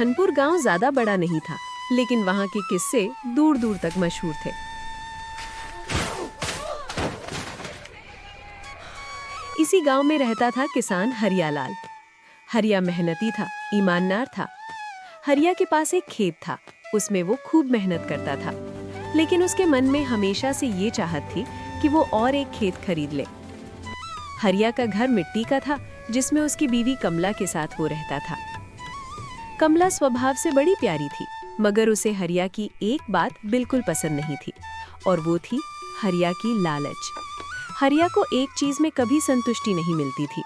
धनपुर गांव ज्यादा बड़ा नहीं था, लेकिन वहां के किस्से दूर दूर तक मशहूर थे। इसी गांव में रहता था किसान हरियालाल। हरिया मेहनती था, ईमानदार था। हरिया के पास एक खेत था, उसमें वो खूब मेहनत करता था, लेकिन उसके मन में हमेशा से ये चाहत थी कि वो और एक खेत खरीद ले। हरिया का घर मिट्टी का था, जिसमें उसकी बीवी कमला के साथ वो रहता था। कमला स्वभाव से बड़ी प्यारी थी, मगर उसे हरिया की एक बात बिल्कुल पसंद नहीं थी, और वो थी हरिया की लालच। हरिया को एक चीज में कभी संतुष्टि नहीं मिलती थी।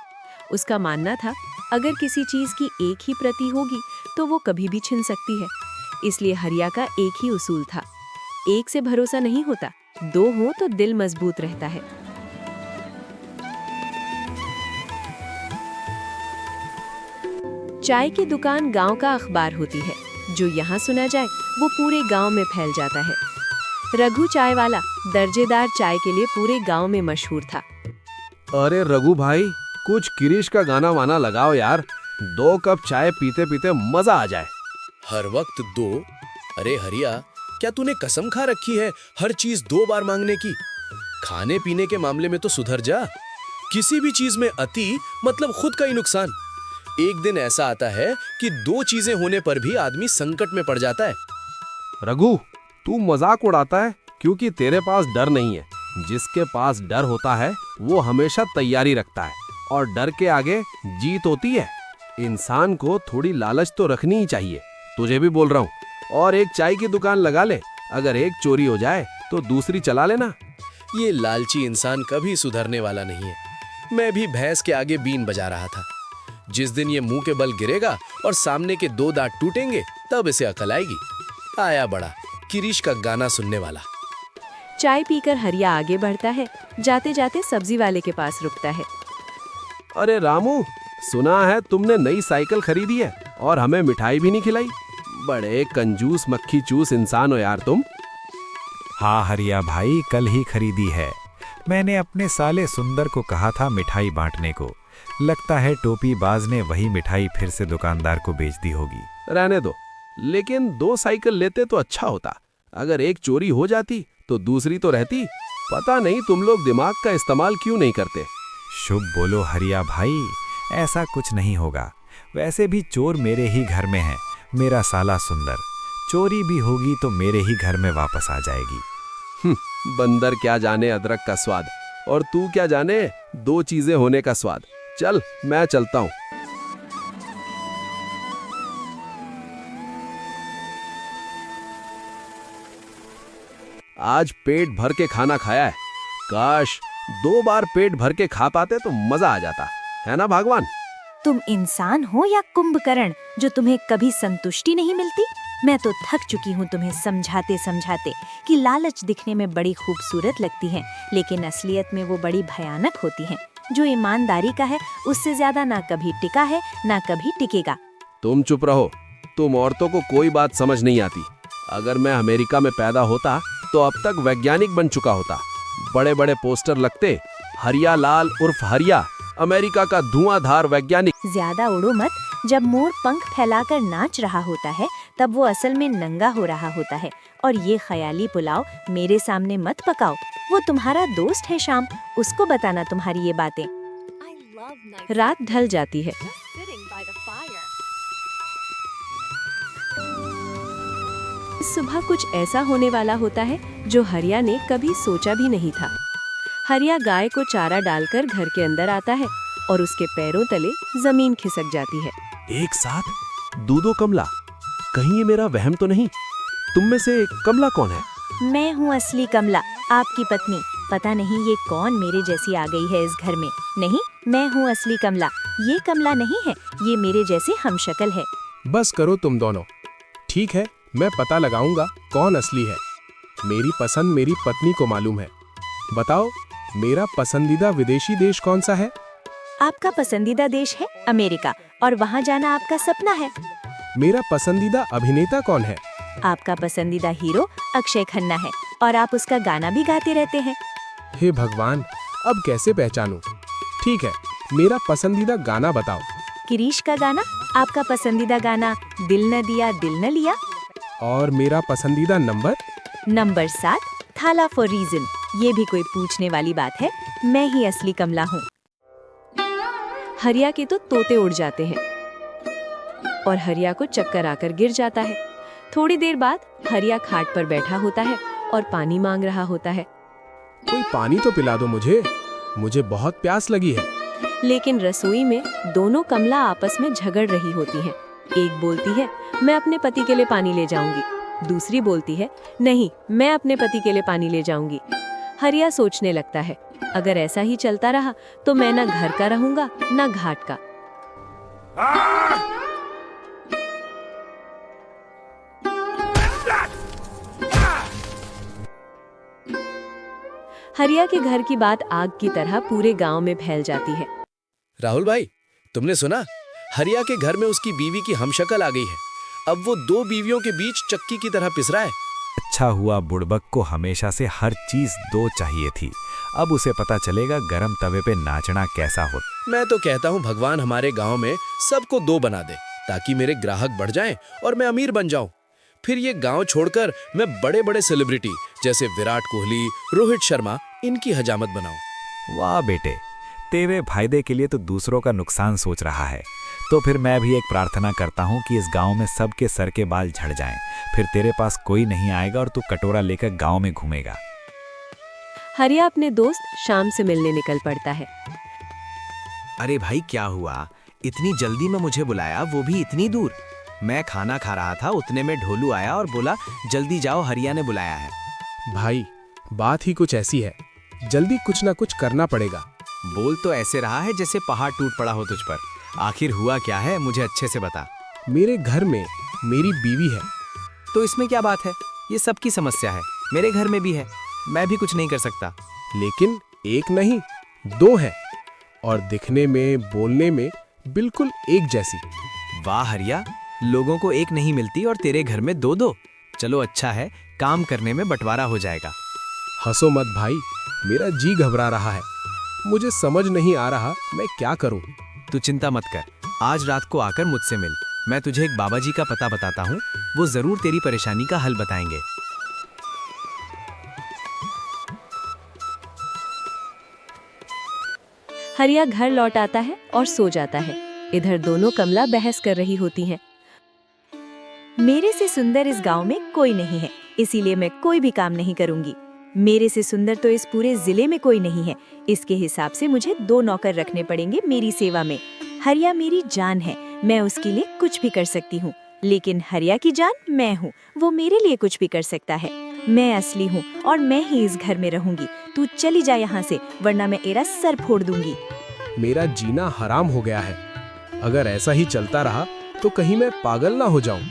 उसका मानना था, अगर किसी चीज की एक ही प्रति होगी तो वो कभी भी छिन सकती है। इसलिए हरिया का एक ही उसूल था, एक से भरोसा नहीं होता, दो हो तो दिल मजबूत रहता है। चाय की दुकान गांव का अखबार होती है, जो यहाँ सुना जाए वो पूरे गांव में फैल जाता है। रघु चाय वाला दर्जेदार चाय के लिए पूरे गांव में मशहूर था। अरे रघु भाई, कुछ गिरीश का गाना वाना लगाओ यार, 2 कप चाय पीते पीते मजा आ जाए। हर वक्त 2? अरे हरिया, क्या तूने कसम खा रखी है हर चीज 2 बार मांगने की? खाने पीने के मामले में तो सुधर जा। किसी भी चीज में अति मतलब खुद का ही नुकसान। एक दिन ऐसा आता है कि 2 चीजें होने पर भी आदमी संकट में पड़ जाता है। रघु, तू मजाक उड़ाता है क्योंकि तेरे पास डर नहीं है। जिसके पास डर होता है वो हमेशा तैयारी रखता है, और डर के आगे जीत होती है। इंसान को थोड़ी लालच तो रखनी ही चाहिए। तुझे भी बोल रहा हूँ, और एक चाय की दुकान लगा ले। अगर एक चोरी हो जाए तो दूसरी चला लेना। ये लालची इंसान कभी सुधरने वाला नहीं है। मैं भी भैंस के आगे बीन बजा रहा था। जिस दिन ये मुंह के बल गिरेगा और सामने के 2 दांत टूटेंगे, तब इसे अकल आएगी। आया बड़ा गिरीश का गाना सुनने वाला। चाय पीकर हरिया आगे बढ़ता है, जाते जाते सब्जी वाले के पास रुकता है। अरे रामू, सुना है तुमने नई साइकिल खरीदी है और हमें मिठाई भी नहीं खिलाई। बड़े कंजूस मक्खी चूस इंसान हो यार तुम। हाँ हरिया भाई, कल ही खरीदी है। मैंने अपने साले सुंदर को कहा था मिठाई बांटने को। लगता है टोपी बाज ने वही मिठाई फिर से दुकानदार को बेच दी होगी। रहने दो, लेकिन 2 साइकिल लेते तो अच्छा होता। अगर एक चोरी हो जाती तो दूसरी तो रहती। पता नहीं तुम लोग दिमाग का इस्तेमाल क्यों नहीं करते। शुभ बोलो हरिया भाई, ऐसा कुछ नहीं होगा। वैसे भी चोर मेरे ही घर में है, मेरा साला सुंदर। चोरी भी होगी तो मेरे ही घर में वापस आ जाएगी। बंदर क्या जाने अदरक का स्वाद, और तू क्या जाने 2 चीजें होने का स्वाद। चल मैं चलता हूँ। आज पेट भर के खाना खाया है, काश 2 बार पेट भर के खा पाते तो मजा आ जाता है ना भगवान। तुम इंसान हो या कुंभकर्ण जो तुम्हें कभी संतुष्टि नहीं मिलती? मैं तो थक चुकी हूँ तुम्हें समझाते समझाते कि लालच दिखने में बड़ी खूबसूरत लगती है, लेकिन असलियत में वो बड़ी भयानक होती है। जो ईमानदारी का है उससे ज्यादा ना कभी टिका है ना कभी टिकेगा। तुम चुप रहो, तुम औरतों को कोई बात समझ नहीं आती। अगर मैं अमेरिका में पैदा होता तो अब तक वैज्ञानिक बन चुका होता। बड़े बड़े पोस्टर लगते, हरिया लाल उर्फ हरिया, अमेरिका का धुआंधार वैज्ञानिक। ज्यादा उड़ो मत। जब मोर पंख फैलाकर नाच रहा होता है तब वो असल में नंगा हो रहा होता है। और ये ख्याली पुलाव मेरे सामने मत पकाओ। वो तुम्हारा दोस्त है शाम, उसको बताना तुम्हारी ये बातें। रात ढल जाती है। सुबह कुछ ऐसा होने वाला होता है जो हरिया ने कभी सोचा भी नहीं था। हरिया गाय को चारा डालकर घर के अंदर आता है और उसके पैरों तले जमीन खिसक जाती है। एक साथ 2 कमला, कहीं ये मेरा वहम तो नहीं? तुम में से कमला कौन है? मैं हूँ असली कमला, आपकी पत्नी। पता नहीं ये कौन मेरे जैसी आ गई है इस घर में। नहीं, मैं हूँ असली कमला, ये कमला नहीं है, ये मेरे जैसे हमशक्ल है। बस करो तुम दोनों। ठीक है, मैं पता लगाऊंगा कौन असली है। मेरी पसंद मेरी पत्नी को मालूम है। बताओ, मेरा पसंदीदा विदेशी देश कौन सा है? आपका पसंदीदा देश है अमेरिका, और वहाँ जाना आपका सपना है। मेरा पसंदीदा अभिनेता कौन है? आपका पसंदीदा हीरो अक्षय खन्ना है, और आप उसका गाना भी गाते रहते हैं। हे भगवान, अब कैसे पहचानूं? ठीक है, मेरा पसंदीदा गाना बताओ। गिरीश का गाना आपका पसंदीदा गाना दिल न दिया दिल न लिया। और मेरा पसंदीदा नंबर? नंबर 7 थाला फॉर रीजन। ये भी कोई पूछने वाली बात है, मैं ही असली कमला हूँ। हरिया के तो तोते उड़ जाते हैं और हरिया को चक्कर आकर गिर जाता है। थोड़ी देर बाद हरिया खाट पर बैठा होता है और पानी मांग रहा होता है। कोई पानी तो पिला दो मुझे बहुत प्यास लगी है। लेकिन रसोई में दोनों कमला आपस में झगड़ रही होती हैं। एक बोलती है मैं अपने पति के लिए पानी ले जाऊंगी, दूसरी बोलती है नहीं मैं अपने पति के लिए पानी ले जाऊंगी। हरिया सोचने लगता है अगर ऐसा ही चलता रहा तो मैं ना घर का रहूंगा ना घाट का। हरिया के घर की बात आग की तरह पूरे गांव में फैल जाती है। राहुल भाई, तुमने सुना? हरिया के घर में उसकी बीवी की हमशक्ल आ गई है। अब वो दो बीवियों के बीच चक्की की तरह पिस रहा है। अच्छा हुआ बुड़बक को हमेशा से हर चीज दो चाहिए थी। अब उसे पता चलेगा गरम तवे पे नाचना कैसा हो। मैं तो कहता हूँ भगवान हमारे गांव में सबको दो बना दे ताकि मेरे ग्राहक बढ़ जाएं और मैं अमीर बन जाऊं। फिर ये गांव छोड़कर मैं बड़े बड़े सेलिब्रिटी जैसे विराट कोहली, रोहित शर्मा इनकी हजामत बनाऊं। वाह बेटे, तेरे फायदे के लिए तो दूसरों का नुकसान सोच रहा है। तो फिर मैं भी एक प्रार्थना करता हूँ कि इस गांव में सबके सर के बाल झड़ जाएं। फिर तेरे पास कोई नहीं आएगा और तू कटोरा लेकर गांव में घूमेगा। हरिया अपने दोस्त शाम से मिलने निकल पड़ता है। अरे भाई क्या हुआ, इतनी जल्दी में मुझे बुलाया, वो भी इतनी दूर? मैं खाना खा रहा था, उतने में ढोलू आया और बोला जल्दी जाओ हरिया ने बुलाया है। भाई बात ही कुछ ऐसी है, जल्दी कुछ ना कुछ करना पड़ेगा। बोल तो ऐसे रहा है जैसे पहाड़ टूट पड़ा हो तुझ पर। आखिर हुआ क्या है, मुझे अच्छे से बता। मेरे घर में मेरी बीवी है। तो इसमें क्या बात है, ये सबकी समस्या है, मेरे घर में भी है, मैं भी कुछ नहीं कर सकता। लेकिन एक नहीं दो हैं और दिखने में बोलने में बिल्कुल एक जैसी। वाह हरिया, लोगों को एक नहीं मिलती और तेरे घर में दो दो। चलो अच्छा है, काम करने में बंटवारा हो जाएगा। हंसो मत भाई, मेरा जी घबरा रहा है। मुझे समझ नहीं आ रहा मैं क्या करूं। तू चिंता मत कर, आज रात को आकर मुझसे मिल। मैं तुझे एक बाबा जी का पता बताता हूँ, वो जरूर तेरी परेशानी का हल बताएंगे। हरिया घर लौट आता है और सो जाता है। इधर दोनों कमला बहस कर रही होती हैं। मेरे से सुंदर इस गांव में कोई नहीं है, इसीलिए मैं कोई भी काम नहीं करूंगी। मेरे से सुंदर तो इस पूरे जिले में कोई नहीं है। इसके हिसाब से मुझे 2 नौकर रखने पड़ेंगे मेरी सेवा में। हरिया मेरी जान है, मैं उसके लिए कुछ भी कर सकती हूँ। लेकिन हरिया की जान मैं हूँ, वो मेरे लिए कुछ भी कर सकता है। मैं असली हूँ और मैं ही इस घर में रहूंगी। तू चली जा यहाँ से, वरना मैं तेरा सर फोड़ दूंगी। मेरा जीना हराम हो गया है। अगर ऐसा ही चलता रहा तो कहीं मैं पागल ना हो जाऊं,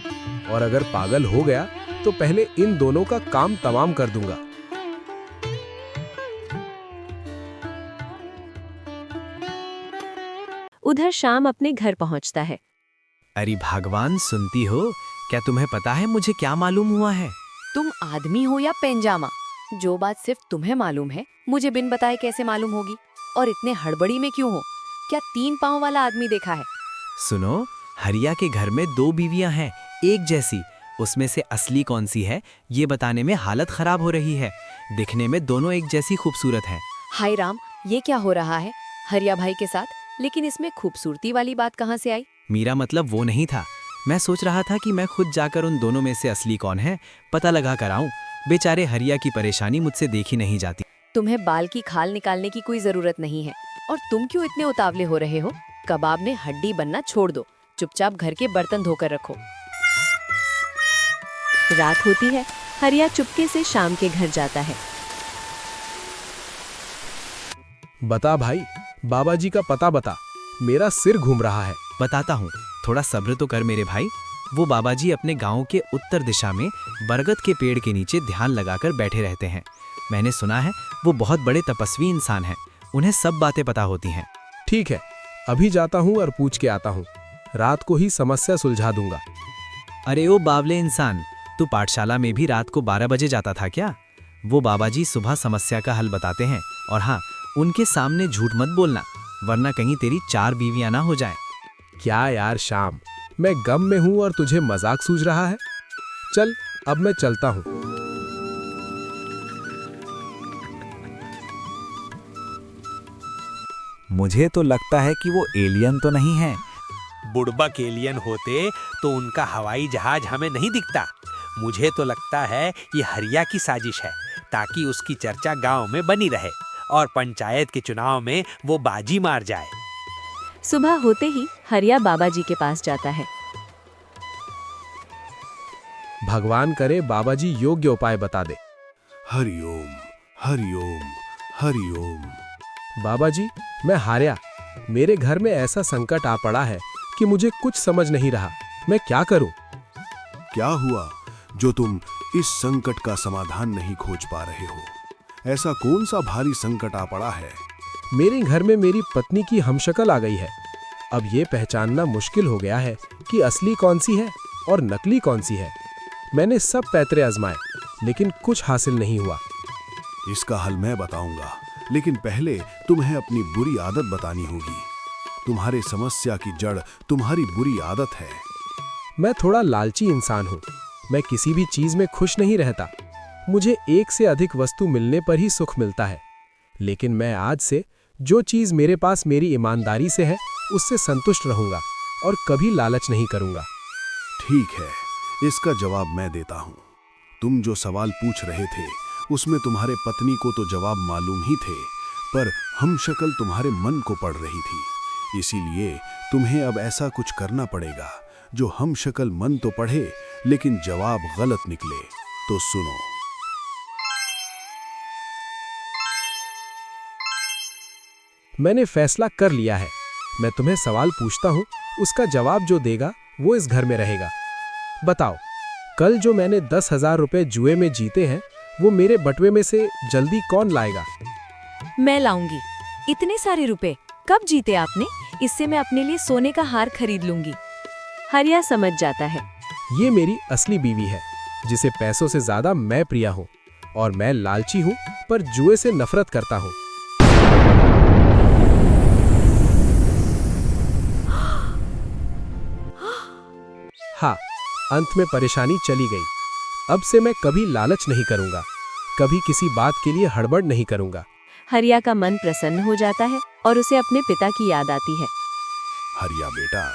और अगर पागल हो गया तो पहले इन दोनों का काम तमाम कर दूंगा। उधर शाम अपने घर पहुंचता है। अरे भगवान, सुनती हो? क्या तुम्हें पता है मुझे क्या मालूम हुआ है? तुम आदमी हो या पैंजामा? जो बात सिर्फ तुम्हें मालूम है, मुझे बिन बताए कैसे मालूम होगी? और इतने हड़बड़ी में क्यों हो? क्या 3 पाँव वाला आदमी देखा है? सुनो, हरिया के घर में 2 बीवियां हैं, एक जैसी। उसमें से असली कौन सी है, ये बताने में हालत खराब हो रही है। दिखने में दोनों एक जैसी खूबसूरत हैं। हाय राम, ये क्या हो रहा है हरिया भाई के साथ? लेकिन इसमें खूबसूरती वाली बात कहाँ से आई? मेरा मतलब वो नहीं था। मैं सोच रहा था कि मैं खुद जाकर उन दोनों में से असली कौन है पता लगा कर आऊं। बेचारे हरिया की परेशानी मुझसे देखी नहीं जाती। तुम्हें बाल की खाल निकालने की कोई जरूरत नहीं है। और तुम क्यों इतने उतावले हो रहे हो? कबाब में हड्डी बनना छोड़ दो, चुपचाप घर के बर्तन धोकर रखो। रात होती है। हरिया चुपके से शाम के घर जाता है। बता भाई, बाबा जी का पता बता, मेरा सिर घूम रहा है। बताता हूँ, थोड़ा सब्र तो कर मेरे भाई। वो बाबाजी अपने गांव के उत्तर दिशा में बरगद के पेड़ के नीचे ध्यान लगाकर बैठे रहते हैं। मैंने सुना है वो बहुत बड़े तपस्वी इंसान हैं, उन्हें सब बातें पता होती हैं। ठीक है, अभी जाता हूँ और पूछ के आता हूँ। रात को ही समस्या सुलझा दूंगा। अरे ओ बावले इंसान, तू पाठशाला में भी रात को 12 बजे जाता था क्या? वो बाबाजी सुबह समस्या का हल बताते हैं। और हाँ, उनके सामने झूठ मत बोलना, वरना कहीं तेरी 4 बीवियां ना हो जाएं। क्या यार शाम, मैं गम में हूं और तुझे मजाक सूझ रहा है। चल अब मैं चलता हूं। मुझे तो लगता है कि वो एलियन तो नहीं है। बुड़बक एलियन होते तो उनका हवाई जहाज हमें नहीं दिखता। मुझे तो लगता है ये हरिया की साजिश है, ताकि उसकी चर्चा गांव में बनी रहे और पंचायत के चुनाव में वो बाजी मार जाए। सुबह होते ही हरिया बाबा जी के पास जाता है। भगवान करे बाबा जी योग्य उपाय बता दे। हरिओम हरिओम हरिओम। बाबा जी, मैं हारिया। मेरे घर में ऐसा संकट आ पड़ा है कि मुझे कुछ समझ नहीं रहा। मैं क्या करूं? क्या हुआ जो तुम इस संकट का समाधान नहीं खोज पा रहे हो? ऐसा कौन सा भारी संकट आ पड़ा है? मेरे घर में मेरी पत्नी की हमशक्ल आ गई है। अब ये पहचानना मुश्किल हो गया है कि असली कौन सी है और नकली कौन सी है। मैंने सब पैतरे आजमाए, लेकिन कुछ हासिल नहीं हुआ। इसका हल मैं बताऊंगा, लेकिन पहले तुम्हें अपनी बुरी आदत बतानी होगी। तुम्हारे समस्या की जड़ तुम्हारी बुरी आदत है। मैं थोड़ा लालची इंसान हूँ। मैं किसी भी चीज में खुश नहीं रहता। मुझे एक से अधिक वस्तु मिलने पर ही सुख मिलता है। लेकिन मैं आज से जो चीज मेरे पास मेरी ईमानदारी से है, उससे संतुष्ट रहूंगा और कभी लालच नहीं करूंगा। ठीक है, इसका जवाब मैं देता हूं। तुम जो सवाल पूछ रहे थे उसमें तुम्हारे पत्नी को तो जवाब मालूम ही थे, पर हमशक्ल तुम्हारे मन को पड़ रही थी। इसीलिए तुम्हें अब ऐसा कुछ करना पड़ेगा जो हमशक्ल मन तो पढ़े लेकिन जवाब गलत निकले। तो सुनो। मैंने फैसला कर लिया है। मैं तुम्हें सवाल पूछता हूँ, उसका जवाब जो देगा वो इस घर में रहेगा। बताओ, कल जो मैंने 10,000 रुपए जुए में जीते हैं, वो मेरे बटुए में से जल्दी कौन लाएगा? मैं लाऊंगी। इतने सारे रुपए कब जीते आपने? इससे मैं अपने लिए सोने का हार खरीद लूंगी। हरिया समझ जाता है। ये मेरी असली बीवी है, जिसे पैसों से ज्यादा मैं प्रिया हूँ। और मैं लालची हूँ, पर जुए से नफरत करता हूँ। हाँ, अंत में परेशानी चली गई। अब से मैं कभी लालच नहीं करूंगा, कभी किसी बात के लिए हड़बड़ नहीं करूंगा। हरिया का मन प्रसन्न हो जाता है और उसे अपने पिता की याद आती है। हरिया बेटा,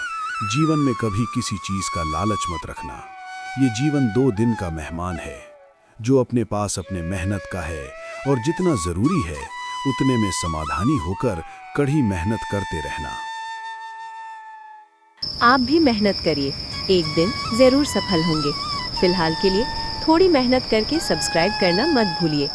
जीवन में कभी किसी चीज का लालच मत रखना। ये जीवन 2 दिन का मेहमान है। जो अपने पास अपने मेहनत का है और जितना जरूरी है उतने में समाधानी होकर कड़ी मेहनत करते रहना। आप भी मेहनत करिए, एक दिन जरूर सफल होंगे। फिलहाल के लिए थोड़ी मेहनत करके सब्सक्राइब करना मत भूलिए।